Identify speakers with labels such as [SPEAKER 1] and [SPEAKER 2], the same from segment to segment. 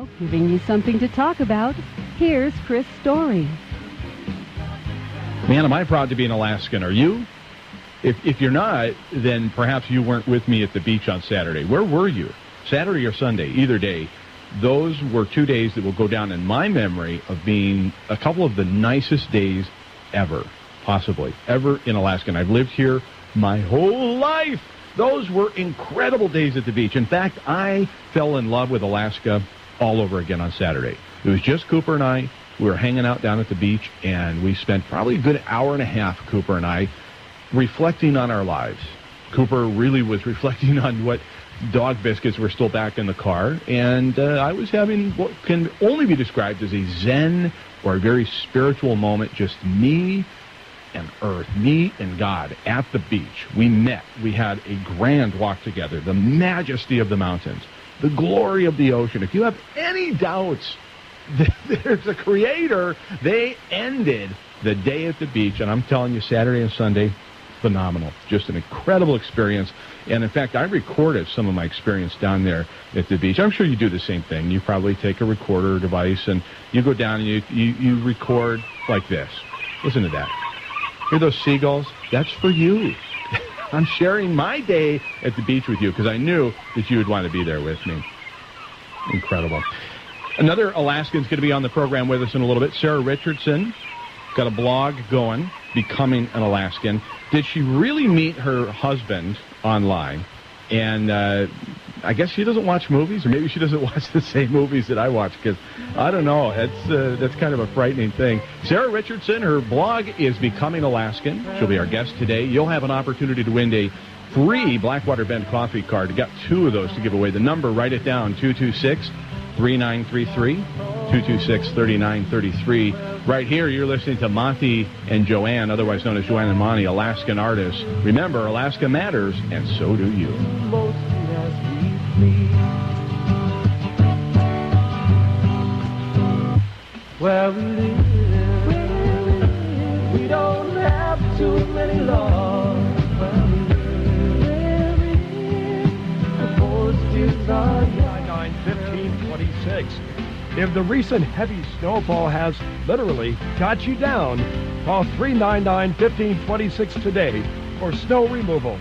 [SPEAKER 1] Now, giving you something to talk about, here's Chris Story.
[SPEAKER 2] Man, am I proud to be an Alaskan. Are you? If you're not, then perhaps you weren't with me at the beach on Saturday. Where were you? Saturday or Sunday, either day. Those were 2 days that will go down in my memory of being a couple of the nicest days ever, possibly, ever in Alaska. And I've lived here my whole life. Those were incredible days at the beach. In fact, I fell in love with Alaska all over again on Saturday. It was just Cooper and I. We were hanging out down at the beach, and we spent probably a good hour and a half, Cooper and I, reflecting on our lives. Cooper really was reflecting on what dog biscuits were still back in the car, and I was having what can only be described as a zen or a very spiritual moment, just me and Earth, me and God at the beach. We met. We had a grand walk together. The majesty of the mountains, the glory of the ocean. If you have any doubts that there's a creator, they ended the day at the beach, and I'm telling you, Saturday and Sunday, phenomenal. Just an incredible experience. And in fact, I recorded some of my experience down there at the beach. I'm sure you do the same thing. You probably take a recorder device and you go down and you record like this. Listen to that. Hear those seagulls? That's for you. I'm sharing my day at the beach with you because I knew that you would want to be there with me. Incredible. Another Alaskan's going to be on the program with us in a little bit. Sarah Richardson got a blog going, Becoming an Alaskan. Did she really meet her husband online? And I guess she doesn't watch movies, or maybe she doesn't watch the same movies that I watch, because I don't know. That's kind of a frightening thing. Sarah Richardson, her blog is Becoming Alaskan. She'll be our guest today. You'll have an opportunity to win a free Blackwater Bend coffee card. You got 2 of those to give away. The number, write it down, 226-3933, 226-3933. Right here, you're listening to Monty and Joanne, otherwise known as Joanne and Monty, Alaskan artists. Remember, Alaska matters, and so do you.
[SPEAKER 3] Where we live, we don't have too many laws. Where we live, the posters are
[SPEAKER 4] 9-15-26. If the recent heavy snowfall has literally got you down, call 399-1526 today for snow removal.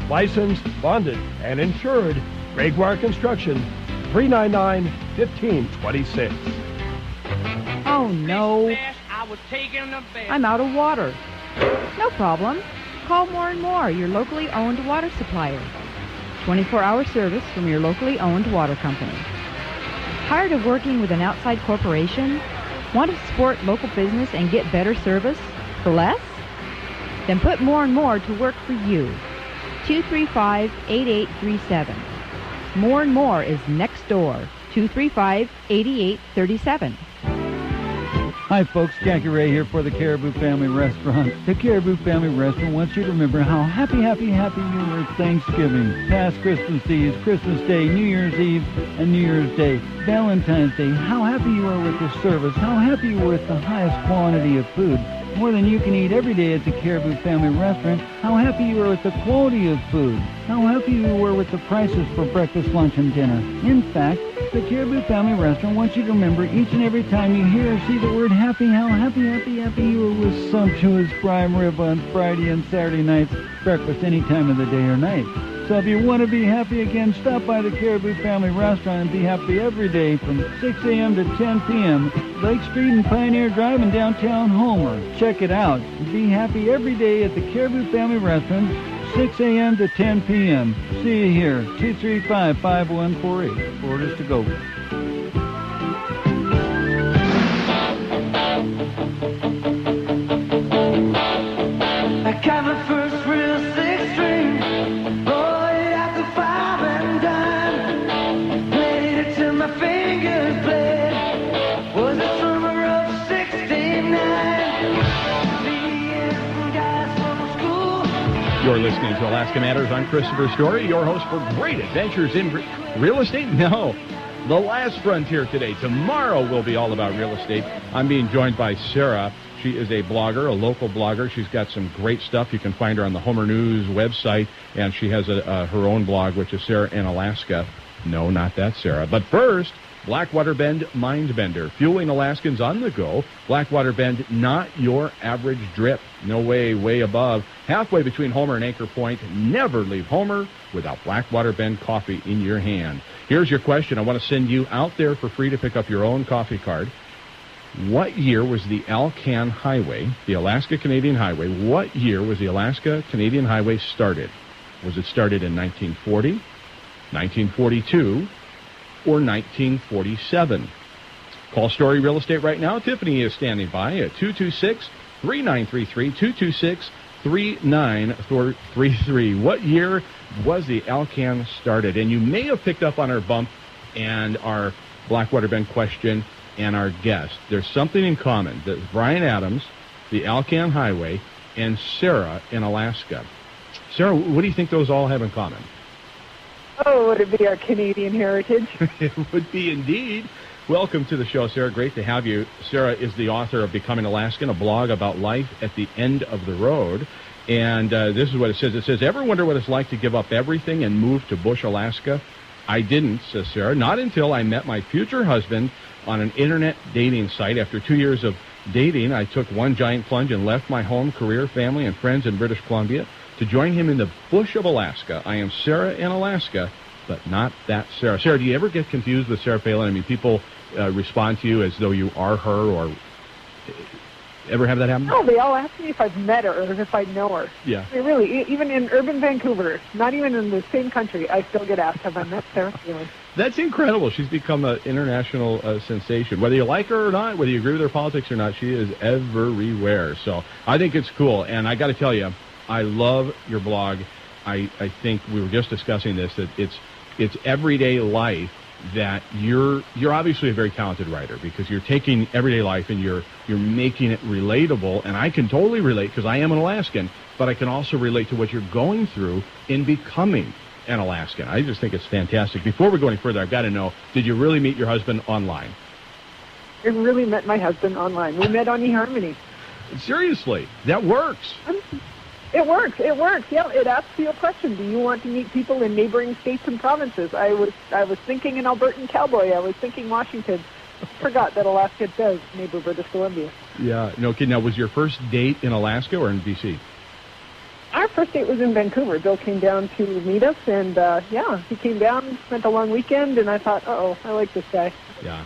[SPEAKER 4] Licensed, bonded, and insured. Gregoire Construction, 399-1526.
[SPEAKER 5] Oh, no. I'm out of water. No problem. Call More and More, your locally owned water supplier. 24-hour service from your locally owned water company. Tired of working with an outside corporation? Want to support local business and get better service for less? Then put More and More to work for you. 235-8837. More and More is next door. 235-8837.
[SPEAKER 6] Hi, folks. Jackie Ray here for the Caribou Family Restaurant. The Caribou Family Restaurant wants you to remember how happy you were at Thanksgiving, past Christmas Eve, Christmas Day, New Year's Eve, and New Year's Day, Valentine's Day, how happy you were with the service, how happy you were with the highest quantity of food, more than you can eat every day at the Caribou Family Restaurant, how happy you were with the quality of food, how happy you were with the prices for breakfast, lunch, and dinner. In fact, the Caribou Family Restaurant wants you to remember each and every time you hear or see the word happy, how happy you were with sumptuous prime rib on Friday and Saturday nights, breakfast any time of the day or night. So if you want to be happy again, stop by the Caribou Family Restaurant and be happy every day from 6 a.m. to 10 p.m. Lake Street and Pioneer Drive in downtown Homer. Check it out. Be happy every day at the Caribou Family Restaurant, 6 a.m. to 10 p.m. See you here, 235-5148. Orders to go.
[SPEAKER 3] I got my first real 6-string, bought it at the 5 and dime, played it till my fingers bled, was the summer of 69, guys from school.
[SPEAKER 2] You're listening to Alaska Matters. I'm Christopher Story, your host for great adventures in real estate. No, the last frontier today. Tomorrow will be all about real estate. I'm being joined by Sarah. She is a blogger, a local blogger. She's got some great stuff. You can find her on the Homer News website, and she has her own blog, which is Sarah in Alaska. No, not that Sarah. But first, Blackwater Bend Mindbender, fueling Alaskans on the go. Blackwater Bend, not your average drip. No way above. Halfway between Homer and Anchor Point. Never leave Homer without Blackwater Bend coffee in your hand. Here's your question. I want to send you out there for free to pick up your own coffee card. What year was the Alaskan Highway, the Alaska-Canadian Highway, what year was the Alaska-Canadian Highway started? Was it started in 1940, 1942, or 1947? Call Story Real Estate right now. Tiffany is standing by at 226-3933, 226-3933. What year was the Alaskan started? And you may have picked up on our bump and our Blackwater Bend question and our guest. There's something in common. That Brian Adams, the Alaskan Highway, and Sarah in Alaska. Sarah, what do you think those all have in common?
[SPEAKER 7] Oh, would it be our Canadian heritage?
[SPEAKER 2] It would be indeed. Welcome to the show, Sarah. Great to have you. Sarah is the author of Becoming Alaskan, a blog about life at the end of the road. And this is what it says. It says, ever wonder what it's like to give up everything and move to Bush, Alaska? I didn't, says Sarah, not until I met my future husband on an internet dating site. After 2 years of dating, I took one giant plunge and left my home, career, family, and friends in British Columbia to join him in the bush of Alaska. I am Sarah in Alaska, but not that Sarah. Sarah, do you ever get confused with Sarah Palin? I mean, people respond to you as though you are her, or ever have that happen?
[SPEAKER 7] No, they all ask me if I've met her or if I know her.
[SPEAKER 2] Yeah.
[SPEAKER 7] I mean, really, even in urban Vancouver, not even in the same country, I still get asked, have I met Sarah Palin?
[SPEAKER 2] That's incredible. She's become an international sensation. Whether you like her or not, whether you agree with her politics or not, she is everywhere. So I think it's cool. And I got to tell you, I love your blog. I think we were just discussing this, that it's everyday life, that you're obviously a very talented writer, because you're taking everyday life and you're making it relatable. And I can totally relate, because I am an Alaskan, but I can also relate to what you're going through in becoming an Alaskan. I just think it's fantastic. Before we go any further, I've got to know, did you really meet your husband online?
[SPEAKER 7] I really met my husband online. We met on eHarmony.
[SPEAKER 2] Seriously, that works.
[SPEAKER 7] It works. Yeah, it asks you a question. Do you want to meet people in neighboring states and provinces? I was thinking an Albertan cowboy. I was thinking Washington. Forgot that Alaska does neighbor British Columbia.
[SPEAKER 2] Yeah. No, okay. Now, was your first date in Alaska or in BC?
[SPEAKER 7] Our first date was in Vancouver. Bill came down to meet us, and he came down, spent a long weekend, and I thought, I like this guy.
[SPEAKER 2] Yeah.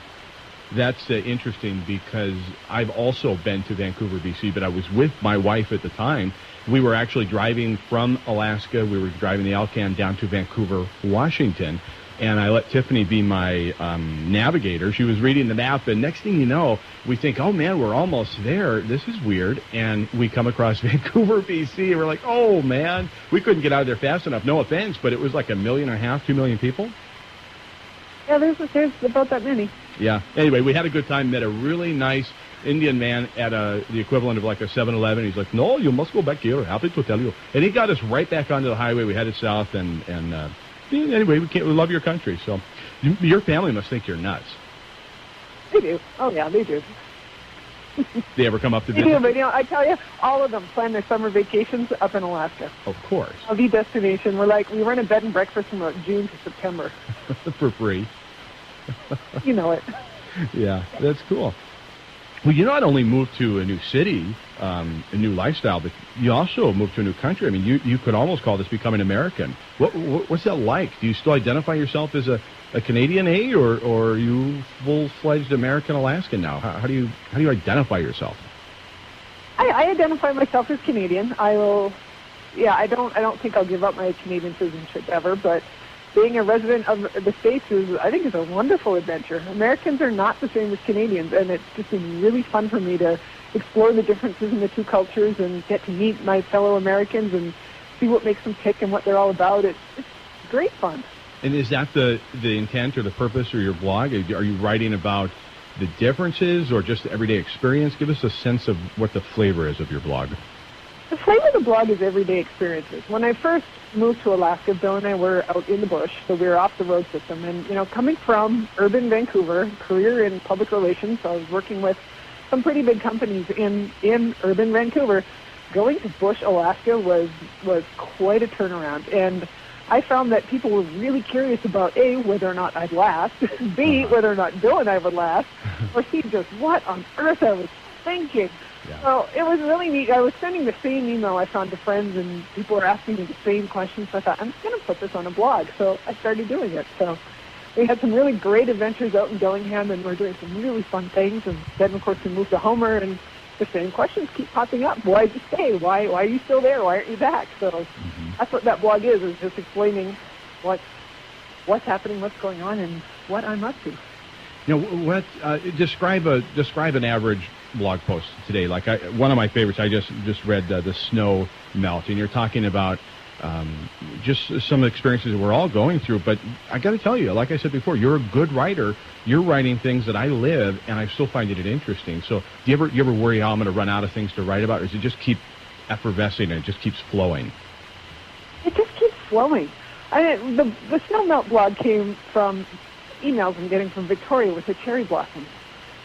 [SPEAKER 2] That's interesting, because I've also been to Vancouver, BC, but I was with my wife at the time. We were actually driving from Alaska. We were driving the Alaskan down to Vancouver, Washington, and I let Tiffany be my navigator. She was reading the map, and next thing you know, we think, oh, man, we're almost there. This is weird. And we come across Vancouver, BC, and we're like, oh, man, we couldn't get out of there fast enough. No offense, but it was like 1.5 million, 2 million people.
[SPEAKER 7] Yeah, there's about that many.
[SPEAKER 2] Yeah. Anyway, we had a good time, met a really nice Indian man at the equivalent of like a 7-Eleven. He's like, no, you must go back here. Happy to tell you. And he got us right back onto the highway. We headed south, and anyway, we love your country. So your family must think you're nuts.
[SPEAKER 7] They do. Oh, yeah, they do.
[SPEAKER 2] They ever come up to
[SPEAKER 7] visit?
[SPEAKER 2] visit?
[SPEAKER 7] They do, but I tell you, all of them plan their summer vacations up in Alaska.
[SPEAKER 2] Of course.
[SPEAKER 7] The destination. We run a bed and breakfast from about June to September.
[SPEAKER 2] For free.
[SPEAKER 7] You know it.
[SPEAKER 2] Yeah, that's cool. Well, you not only moved to a new city, a new lifestyle, but you also moved to a new country. I mean, you could almost call this becoming American. What's that like? Do you still identify yourself as a Canadian, or are you full-fledged American Alaskan now? How do you identify yourself?
[SPEAKER 7] I identify myself as Canadian. I don't think I'll give up my Canadian citizenship ever, but being a resident of the States is a wonderful adventure. Americans are not the same as Canadians, and it's just been really fun for me to explore the differences in the two cultures and get to meet my fellow Americans and see what makes them tick and what they're all about. It's great fun.
[SPEAKER 2] And is that the intent or the purpose of your blog? Are you writing about the differences or just the everyday experience? Give us a sense of what the flavor is of your blog.
[SPEAKER 7] The flavor of the blog is everyday experiences. When I first moved to Alaska, Bill and I were out in the bush, so we were off the road system. And, coming from urban Vancouver, career in public relations, so I was working with some pretty big companies in urban Vancouver. Going to Bush, Alaska was quite a turnaround. And I found that people were really curious about A, whether or not I'd last, B, whether or not Bill and I would last, or C, just what on earth I was thinking.
[SPEAKER 2] Yeah.
[SPEAKER 7] So it was really neat. I was sending the same email I found to friends, and people were asking me the same questions. So I thought, I'm just going to put this on a blog. So I started doing it. So we had some really great adventures out in Dillingham, and we're doing some really fun things. And then, of course, we moved to Homer, and the same questions keep popping up. Why'd you stay? Why are you still there? Why aren't you back? So that's what that blog is just explaining what's happening, what's going on, and what I'm up to.
[SPEAKER 2] You know, describe an average blog post today. Like one of my favorites, I just read the snow melt, and you're talking about just some experiences that we're all going through. But I got to tell you, like I said before, you're a good writer. You're writing things that I live, and I still find it interesting. So do you ever worry how I'm going to run out of things to write about, or does it just keep effervescing and it just keeps flowing?
[SPEAKER 7] It just keeps flowing. The snow melt blog came from emails I'm getting from Victoria with the cherry blossoms.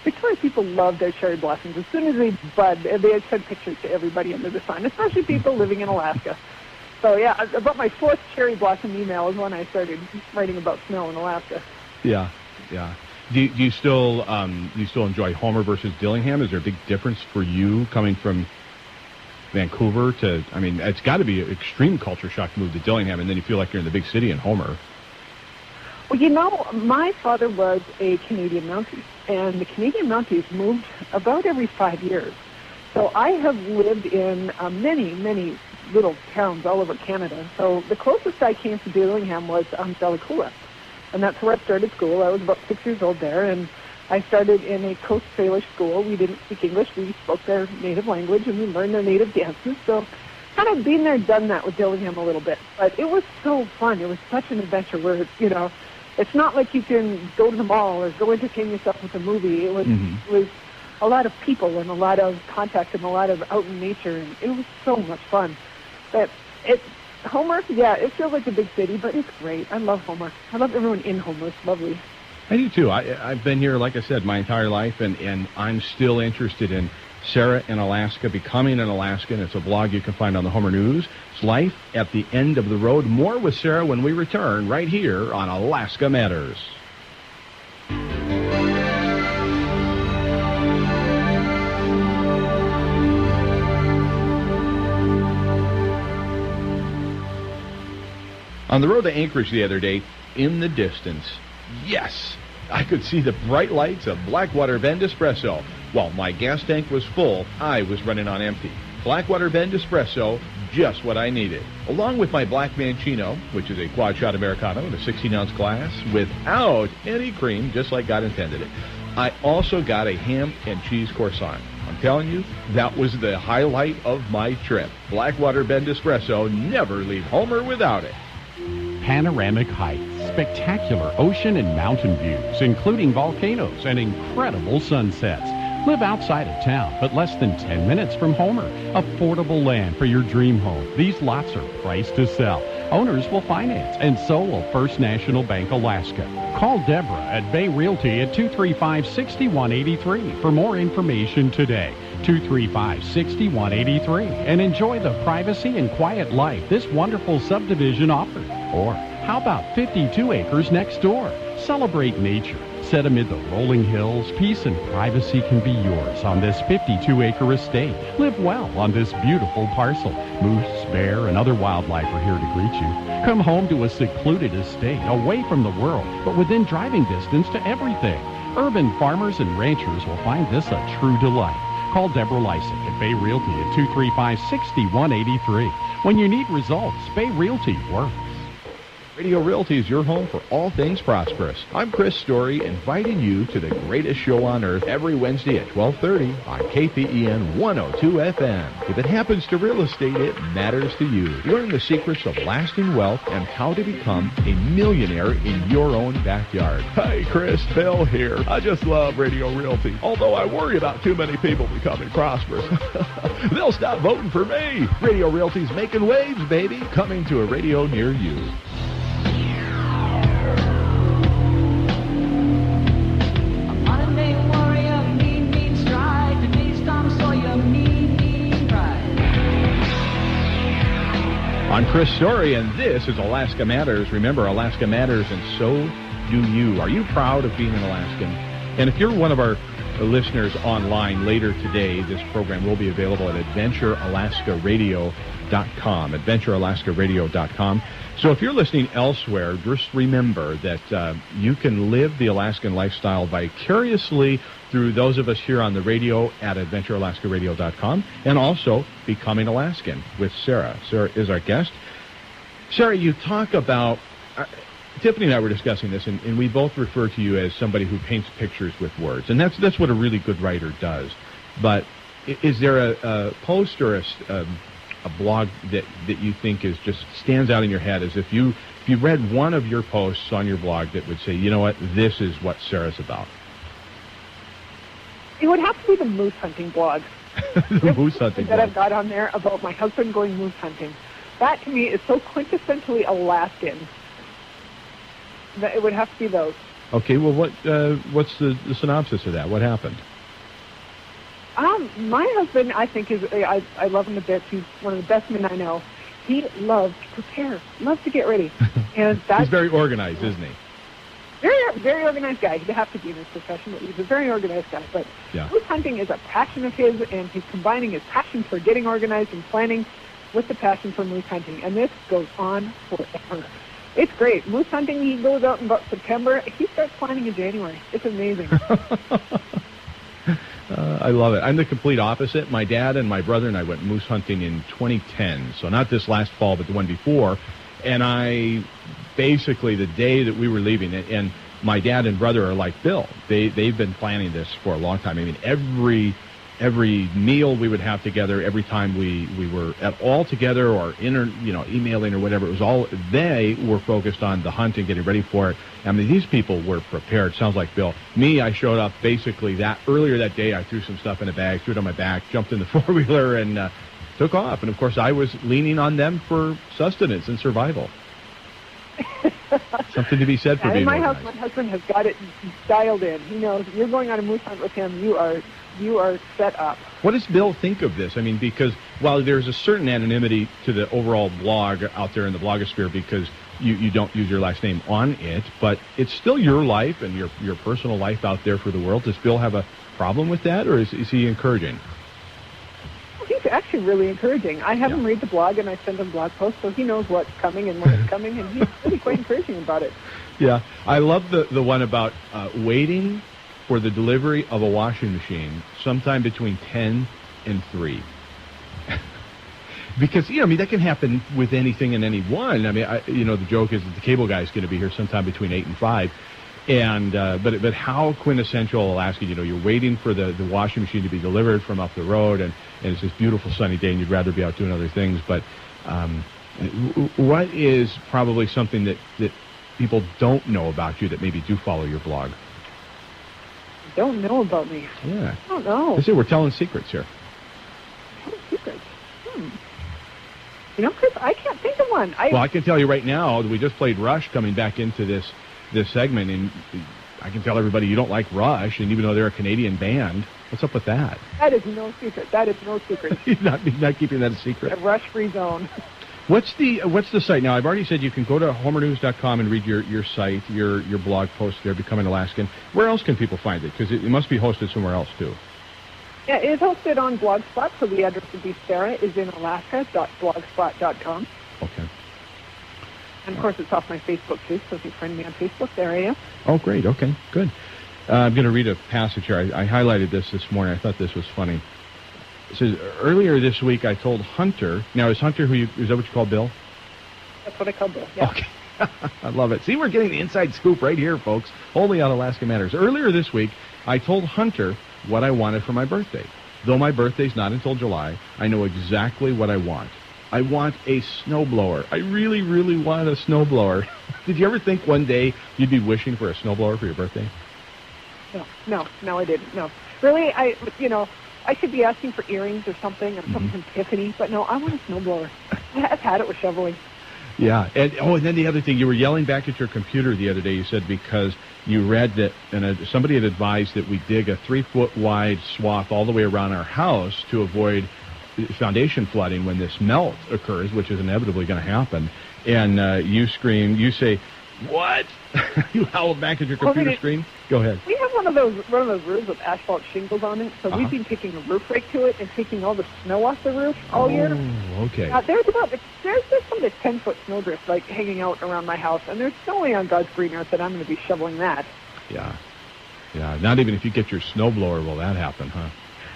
[SPEAKER 7] Victoria people love their cherry blossoms. As soon as they bud, they send pictures to everybody under the sun, especially people living in Alaska. So yeah, about my fourth cherry blossom email is when I started writing about snow in Alaska.
[SPEAKER 2] Yeah. Do you still enjoy Homer versus Dillingham? Is there a big difference for you coming from Vancouver to? I mean, it's got to be an extreme culture shock to move to Dillingham, and then you feel like you're in the big city in Homer.
[SPEAKER 7] Well, you know, my father was a Canadian Mountie, and the Canadian Mounties moved about every 5 years. So I have lived in many, many little towns all over Canada. So the closest I came to Dillingham was Bellacoola, and that's where I started school. I was about 6 years old there, and I started in a Coast Salish school. We didn't speak English. We spoke their native language, and we learned their native dances. So kind of been there, done that with Dillingham a little bit. But it was so fun. It was such an adventure where, you know, it's not like you can go to the mall or go entertain yourself with a movie. It was a lot of people and a lot of contact and a lot of out in nature, and it was so much fun. But Homer, yeah, it feels like a big city, but it's great. I love Homer. I love everyone in Homer. It's lovely.
[SPEAKER 2] I do too. I've been here, like I said, my entire life, and I'm still interested in Sarah in Alaska, becoming an Alaskan. It's a blog you can find on the Homer News. It's Life at the End of the Road. More with Sarah when we return right here on Alaska Matters. On the road to Anchorage the other day, in the distance, yes, I could see the bright lights of Blackwater Bend Espresso. While my gas tank was full, I was running on empty. Blackwater Bend Espresso, just what I needed. Along with my Black Mancino, which is a quad shot Americano in a 16-ounce glass without any cream, just like God intended it. I also got a ham and cheese croissant. I'm telling you, that was the highlight of my trip. Blackwater Bend Espresso, never leave Homer without it.
[SPEAKER 8] Panoramic heights, spectacular ocean and mountain views, including volcanoes and incredible sunsets. Live outside of town, but less than 10 minutes from Homer. Affordable land for your dream home. These lots are priced to sell. Owners will finance, and so will First National Bank Alaska. Call Deborah at Bay Realty at 235-6183 for more information today. 235-6183, and enjoy the privacy and quiet life this wonderful subdivision offers. Or how about 52 acres next door? Celebrate nature. Set amid the rolling hills, peace and privacy can be yours on this 52-acre estate. Live well on this beautiful parcel. Moose, bear, and other wildlife are here to greet you. Come home to a secluded estate, away from the world, but within driving distance to everything. Urban farmers and ranchers will find this a true delight. Call Deborah Lysick at Bay Realty at 235-6183. When you need results, Bay Realty works.
[SPEAKER 2] Radio Realty is your home for all things prosperous. I'm Chris Story, inviting you to the greatest show on earth every Wednesday at 12:30 on KPEN 102 FM. If it happens to real estate, it matters to you. Learn the secrets of lasting wealth and how to become a millionaire in your own backyard. Hi, Chris, Bill here. I just love Radio Realty, although I worry about too many people becoming prosperous. They'll stop voting for me. Radio Realty's making waves, baby. Coming to a radio near you. On I'm Chris Story, and this is Alaska Matters. Remember, Alaska matters, and so do you. Are you proud of being an Alaskan? And if you're one of our listeners online later today, this program will be available at AdventureAlaskaRadio.com, AdventureAlaskaRadio.com. So if you're listening elsewhere, just remember that you can live the Alaskan lifestyle vicariously through those of us here on the radio at AdventureAlaskaRadio.com, and also Becoming Alaskan with Sarah. Sarah is our guest. Sarah, you talk about, Tiffany and I were discussing this, and we both refer to you as somebody who paints pictures with words, and that's what a really good writer does. But is there a post or a blog that you think is just stands out in your head, as if you read one of your posts on your blog that would say, you know what, this is what Sarah's about?
[SPEAKER 7] It would have to be the moose hunting blog.
[SPEAKER 2] The moose hunting
[SPEAKER 7] that
[SPEAKER 2] blog.
[SPEAKER 7] I've got on there about my husband going moose hunting. That, to me, is so quintessentially Alaskan that it would have to be those.
[SPEAKER 2] Okay, well, what's the synopsis of that? What happened?
[SPEAKER 7] My husband, I think, I love him to bits. He's one of the best men I know. He loves to prepare, loves to get ready. And that's,
[SPEAKER 2] he's very organized, isn't he?
[SPEAKER 7] Very, very organized guy. He'd have to be in his profession, but he's a very organized guy. But moose hunting is a passion of his, and he's combining his passion for getting organized and planning with the passion for moose hunting. And this goes on forever. It's great. Moose hunting, he goes out in about September. He starts planning in January. It's amazing.
[SPEAKER 2] I love it. I'm the complete opposite. My dad and my brother and I went moose hunting in 2010. So not this last fall, but the one before. And I basically, the day that we were leaving, and my dad and brother are like Bill. They've been planning this for a long time. I mean, every meal we would have together, every time we were at all together or emailing or whatever, it was all, they were focused on the hunt and getting ready for it. I mean, these people were prepared. Sounds like Bill. Me, I showed up basically earlier that day. I threw some stuff in a bag, threw it on my back, jumped in the four-wheeler, and took off. And of course, I was leaning on them for sustenance and survival. Something to be said for being organized.
[SPEAKER 7] My husband has got it dialed in. He knows you're going on a moose hunt with him. You are set up.
[SPEAKER 2] What does Bill think of this? I mean, because while there's a certain anonymity to the overall blog out there in the blogosphere, because you don't use your last name on it, but it's still your life and your personal life out there for the world. Does Bill have a problem with that, or is he encouraging?
[SPEAKER 7] He's actually really encouraging. I have him read the blog, and I send him blog posts, so he knows what's coming and when it's coming, and he's really quite encouraging about it. Yeah,
[SPEAKER 2] I love the one about waiting for the delivery of a washing machine sometime between 10 and 3. Because, that can happen with anything and anyone. I mean, the joke is that the cable guy is going to be here sometime between 8 and 5. And but how quintessential Alaska, you're waiting for the washing machine to be delivered from up the road, and it's this beautiful sunny day, and you'd rather be out doing other things. But what is probably something that people don't know about you that maybe do follow your blog?
[SPEAKER 7] Don't know about me?
[SPEAKER 2] Yeah.
[SPEAKER 7] I don't know.
[SPEAKER 2] I say we're telling secrets here.
[SPEAKER 7] Telling secrets? Chris, I can't think of one.
[SPEAKER 2] Well, I can tell you right now, we just played Rush coming back into this segment, and I can tell everybody you don't like Rush, and even though they're a Canadian band, what's up with that?
[SPEAKER 7] That is no secret.
[SPEAKER 2] You're not keeping that a secret.
[SPEAKER 7] A rush-free zone.
[SPEAKER 2] What's the site now? I've already said you can go to homernews.com and read your site, your blog post there, Becoming Alaskan. Where else can people find it? Because it must be hosted somewhere else too.
[SPEAKER 7] Yeah, it is hosted on Blogspot, so the address would be sarahIsInAlaska.blogspot.com.
[SPEAKER 2] Okay.
[SPEAKER 7] And, of course, it's off my Facebook, too, so if you friend me on Facebook, there I am.
[SPEAKER 2] Oh, great. Okay, good. I'm going to read a passage here. I highlighted this morning. I thought this was funny. It says, earlier this week I told Hunter, now is Hunter is that what you call Bill?
[SPEAKER 7] That's what I call Bill, yeah.
[SPEAKER 2] Okay. I love it. See, we're getting the inside scoop right here, folks. Only on Alaska Matters. Earlier this week, I told Hunter what I wanted for my birthday. Though my birthday's not until July, I know exactly what I want. I want a snowblower. I really, really want a snowblower. Did you ever think one day you'd be wishing for a snowblower for your birthday?
[SPEAKER 7] No, I didn't. No. Really, I should be asking for earrings or something, or something from Tiffany, but no, I want a snowblower. I've had it with shoveling.
[SPEAKER 2] Yeah, and then the other thing, you were yelling back at your computer the other day, you said, because you read that somebody had advised that we dig a 3-foot wide swath all the way around our house to avoid foundation flooding when this melt occurs, which is inevitably going to happen, and you scream, you say, "What?" You howl back at your computer screen. Go ahead.
[SPEAKER 7] We have one of those roofs with asphalt shingles on it, so we've been taking a roof rake to it and taking all the snow off the roof all year.
[SPEAKER 2] Okay.
[SPEAKER 7] There's some 10-foot snowdrift like hanging out around my house, and there's no way on God's green earth that I'm going to be shoveling that.
[SPEAKER 2] Yeah. Not even if you get your snowblower will that happen, huh?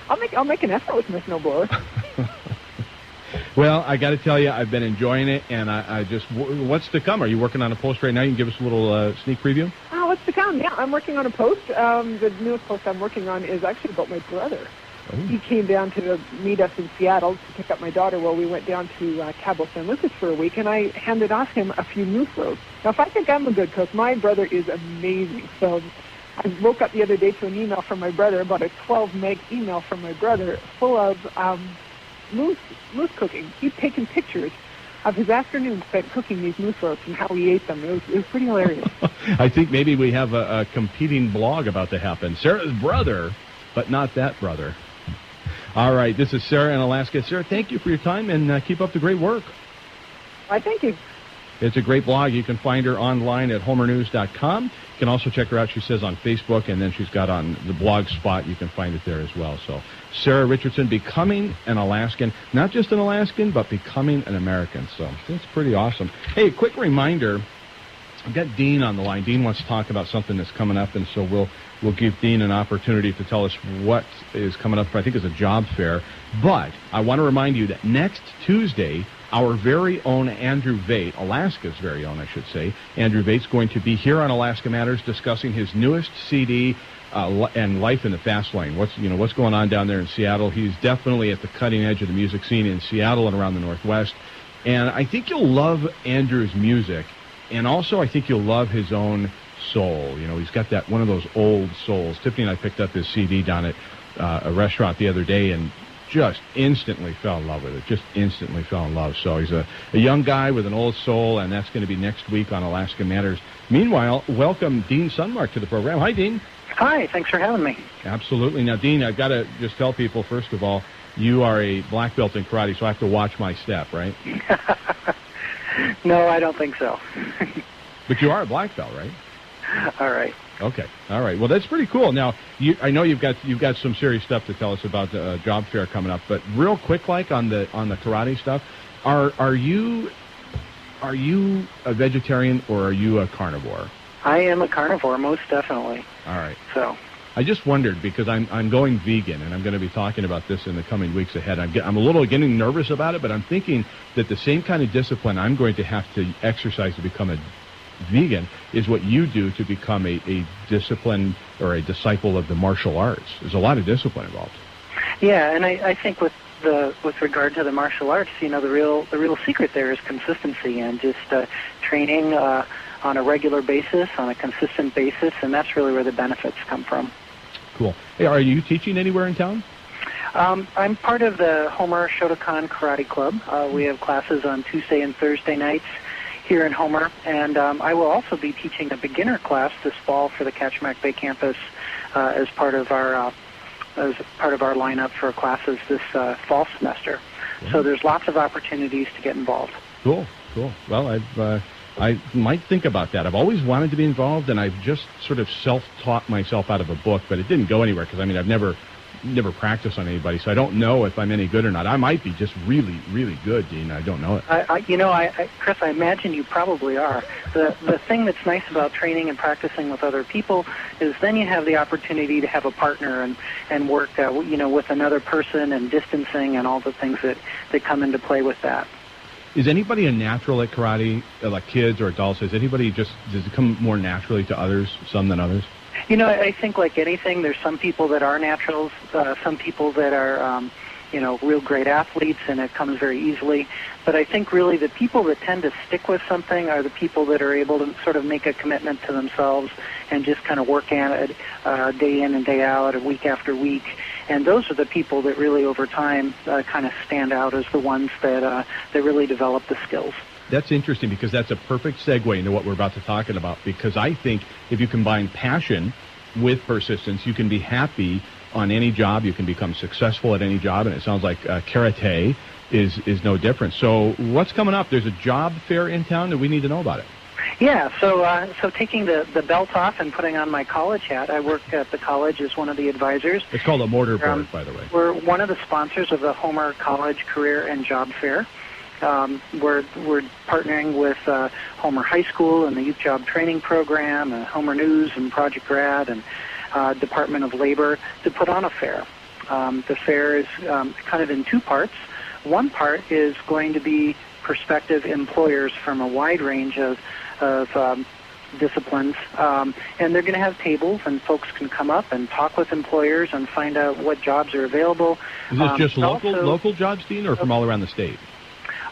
[SPEAKER 7] I'll make an effort with my snowblower.
[SPEAKER 2] Well, I got to tell you, I've been enjoying it, and I just, what's to come? Are you working on a post right now? You can give us a little sneak preview?
[SPEAKER 7] What's to come? Yeah, I'm working on a post. The newest post I'm working on is actually about my brother. Oh. He came down to meet us in Seattle to pick up my daughter while we went down to Cabo San Lucas for a week, and I handed off him a few moose roads. Now, if I think I'm a good cook, my brother is amazing. So I woke up the other day to an email from my brother, about a 12-meg email from my brother, full of moose cooking. He'd taken pictures of his afternoon spent cooking these moose roasts and how he ate them. It was pretty hilarious.
[SPEAKER 2] I think maybe we have a competing blog about to happen. Sarah's brother, but not that brother. All right, this is Sarah in Alaska. Sarah, thank you for your time, and keep up the great work.
[SPEAKER 7] I thank you.
[SPEAKER 2] It's a great blog. You can find her online at homernews.com. You can also check her out, she says, on Facebook, and then she's got on the blog spot. You can find it there as well. So Sarah Richardson, becoming an Alaskan, not just an Alaskan, but becoming an American. So that's pretty awesome. Hey, quick reminder, I've got Dean on the line. Dean wants to talk about something that's coming up, and so we'll give Dean an opportunity to tell us what is coming up, I think, is a job fair. But I want to remind you that next Tuesday, our very own Andrew Vate, Alaska's very own, I should say, Andrew Vate's going to be here on Alaska Matters discussing his newest CD and Life in the Fast Lane. What's going on down there in Seattle. He's definitely at the cutting edge of the music scene in Seattle and around the Northwest. And I think you'll love Andrew's music, and also I think you'll love his own soul. He's got that one of those old souls. Tiffany and I picked up his CD down at a restaurant the other day, and just instantly fell in love with it. Just instantly fell in love. So he's a young guy with an old soul, and that's going to be next week on Alaska Matters. Meanwhile, welcome Dean Sunmark to the program. Hi, Dean.
[SPEAKER 9] Hi, thanks for having me.
[SPEAKER 2] Absolutely. Now, Dean, I've got to just tell people, first of all, you are a black belt in karate, so I have to watch my step, right?
[SPEAKER 9] No, I don't think so.
[SPEAKER 2] But you are a black belt, right?
[SPEAKER 9] All right.
[SPEAKER 2] Okay. All right. Well, that's pretty cool. Now, I know you've got some serious stuff to tell us about the job fair coming up, but real quick, like on the karate stuff, are you a vegetarian or are you a carnivore?
[SPEAKER 9] I am a carnivore, most definitely.
[SPEAKER 2] All right.
[SPEAKER 9] So
[SPEAKER 2] I just wondered, because I'm going vegan, and I'm going to be talking about this in the coming weeks ahead. I'm a little getting nervous about it, but I'm thinking that the same kind of discipline I'm going to have to exercise to become a vegan is what you do to become a discipline or a disciple of the martial arts. There's a lot of discipline involved.
[SPEAKER 9] Yeah, and I think with regard to the martial arts, the real secret there is consistency and just training on a regular basis, on a consistent basis, and that's really where the benefits come from.
[SPEAKER 2] Cool. Hey, are you teaching anywhere in town?
[SPEAKER 9] I'm part of the Homer Shotokan Karate Club. We have classes on Tuesday and Thursday nights here in Homer, and I will also be teaching a beginner class this fall for the Kachemak Bay campus as part of our lineup for classes this fall semester. Yeah. So there's lots of opportunities to get involved.
[SPEAKER 2] Cool. Well, I might think about that. I've always wanted to be involved, and I've just sort of self-taught myself out of a book, but it didn't go anywhere because, I've never practiced on anybody, so I don't know if I'm any good or not. I might be just really, really good, Dean. I don't know it.
[SPEAKER 9] Chris, I imagine you probably are. The thing that's nice about training and practicing with other people is then you have the opportunity to have a partner and work, with another person and distancing and all the things that come into play with that.
[SPEAKER 2] Is anybody a natural at karate, like kids or adults? Does it come more naturally to others, some than others?
[SPEAKER 9] I think like anything, there's some people that are naturals, some people that are, real great athletes, and it comes very easily. But I think really the people that tend to stick with something are the people that are able to sort of make a commitment to themselves and just kind of work at it day in and day out, week after week. And those are the people that really over time kind of stand out as the ones that really develop the skills.
[SPEAKER 2] That's interesting, because that's a perfect segue into what we're about to talk about, because I think if you combine passion with persistence, you can be happy on any job. You can become successful at any job, and it sounds like karate is no different. So what's coming up? There's a job fair in town, and we need to know about it.
[SPEAKER 9] Yeah, so taking the belt off and putting on my college hat, I work at the college as one of the advisors.
[SPEAKER 2] It's called a mortar board, by the way.
[SPEAKER 9] We're one of the sponsors of the Homer College Career and Job Fair. We're partnering with Homer High School and the Youth Job Training Program, and Homer News and Project Grad and Department of Labor to put on a fair. The fair is kind of in two parts. One part is going to be prospective employers from a wide range of disciplines, and they're going to have tables, and folks can come up and talk with employers and find out what jobs are available.
[SPEAKER 2] Is this just local jobs, Dean, or from all around the state?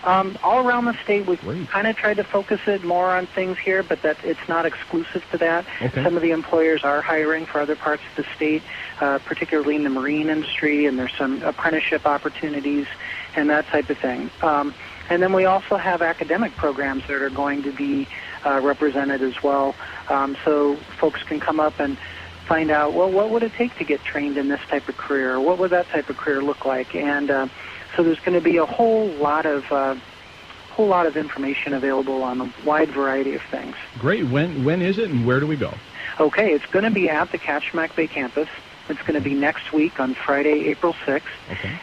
[SPEAKER 9] All around the state. We kind of tried to focus it more on things here, but that it's not exclusive to that.
[SPEAKER 2] Okay.
[SPEAKER 9] Some of the employers are hiring for other parts of the state, particularly in the marine industry, and there's some apprenticeship opportunities and that type of thing. And then we also have academic programs that are going to be represented as well. So folks can come up and find out, well, what would it take to get trained in this type of career? What would that type of career look like? And so there's going to be a whole lot of information available on a wide variety of things.
[SPEAKER 2] Great. When is it, and where do we go?
[SPEAKER 9] Okay, it's going to be at the Kachemak Bay campus. It's going to be next week on Friday, April 6th,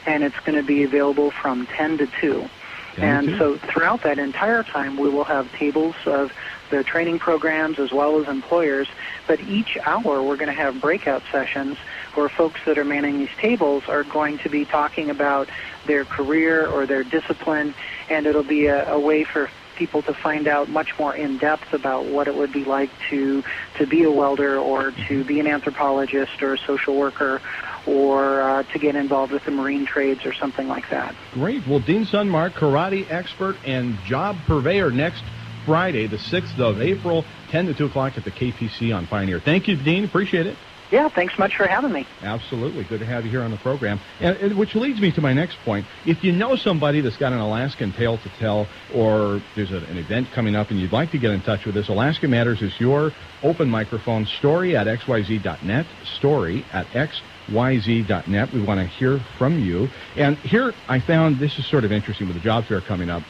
[SPEAKER 9] and it's going to be available from 10 to 2. And so throughout that entire time, we will have tables of the training programs as well as employers. But each hour, we're going to have breakout sessions where folks that are manning these tables are going to be talking about their career or their discipline, and it'll be a way for people to find out much more in depth about what it would be like to be a welder or to be an anthropologist or a social worker, or to get involved with the marine trades or something like that.
[SPEAKER 2] Great. Well, Dean Sunmark, karate expert and job purveyor, next Friday, the 6th of April, 10 to 2 o'clock at the KPC on Pioneer. Thank you, Dean. Appreciate it.
[SPEAKER 9] Yeah, thanks much for having me.
[SPEAKER 2] Absolutely. Good to have you here on the program. And which leads me to my next point. If you know somebody that's got an Alaskan tale to tell, or there's an event coming up and you'd like to get in touch with us, Alaska Matters is your open microphone. Story at xyz.net. Story at xyz.net. We want to hear from you. And here I found, this is sort of interesting with the job fair coming up,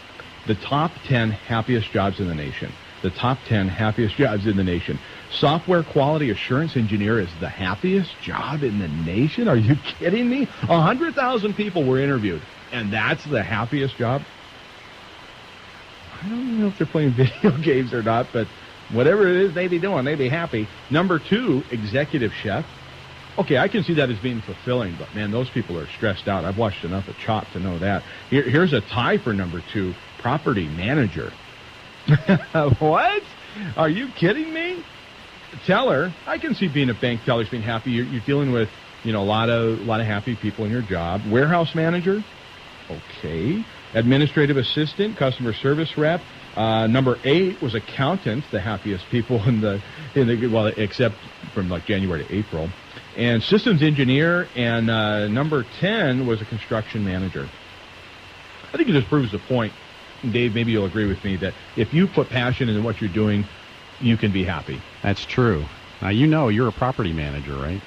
[SPEAKER 2] the top 10 happiest jobs in the nation. The top 10 happiest jobs in the nation. Software quality assurance engineer is the happiest job in the nation? Are you kidding me? 100,000 people were interviewed, and that's the happiest job? I don't know if they're playing video games or not, but whatever it is they be doing, they be happy. Number 2, executive chef. Okay, I can see that as being fulfilling, but man, those people are stressed out. I've watched enough of Chop to know that. Here's a tie for number 2, property manager. What? Are you kidding me? Teller, I can see being a bank teller, being happy. You're dealing with, a lot of happy people in your job. Warehouse manager, okay. Administrative assistant, customer service rep. Number 8 was accountant, the happiest people in the except from like January to April. And systems engineer, and number 10 was a construction manager. I think it just proves the point, Dave, maybe you'll agree with me, that if you put passion into what you're doing, you can be happy.
[SPEAKER 8] That's true. Now, you're a property manager, right?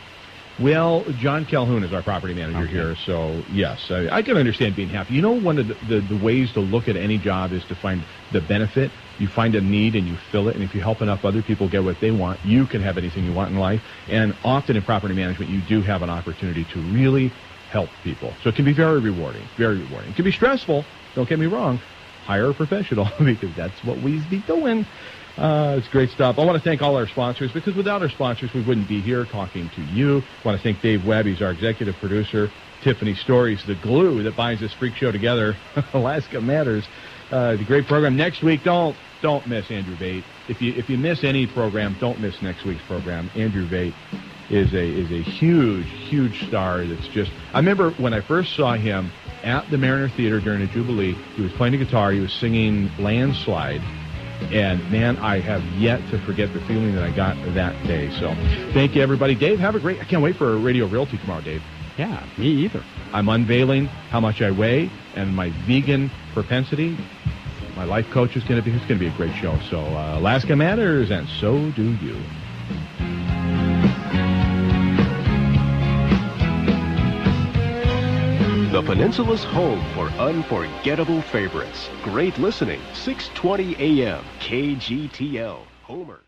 [SPEAKER 2] Well, John Calhoun is our property manager here, so yes, I can understand being happy. One of the ways to look at any job is to find the benefit. You find a need and you fill it, and if you help enough other people get what they want, you can have anything you want in life. And often in property management, you do have an opportunity to really help people. So it can be very rewarding, very rewarding. It can be stressful, don't get me wrong. Hire a professional, because that's what we be doing. It's great stuff. I want to thank all our sponsors, because without our sponsors, we wouldn't be here talking to you. I want to thank Dave Webb. He's our executive producer. Tiffany Story's the glue that binds this freak show together. Alaska Matters. The great program. Next week, don't miss Andrew Vate. If you miss any program, don't miss next week's program. Andrew Vate is a huge star. That's just, I remember when I first saw him at the Mariner Theater during the Jubilee. He was playing the guitar. He was singing Landslide. And, man, I have yet to forget the feeling that I got that day. So thank you, everybody. Dave, have a great... I can't wait for Radio Realty tomorrow, Dave.
[SPEAKER 8] Yeah, me either.
[SPEAKER 2] I'm unveiling how much I weigh and my vegan propensity. My life coach is going to be... It's going to be a great show. So Alaska Matters, and so do you.
[SPEAKER 10] The Peninsula's home for unforgettable favorites. Great listening, 620 AM, KGTL, Homer.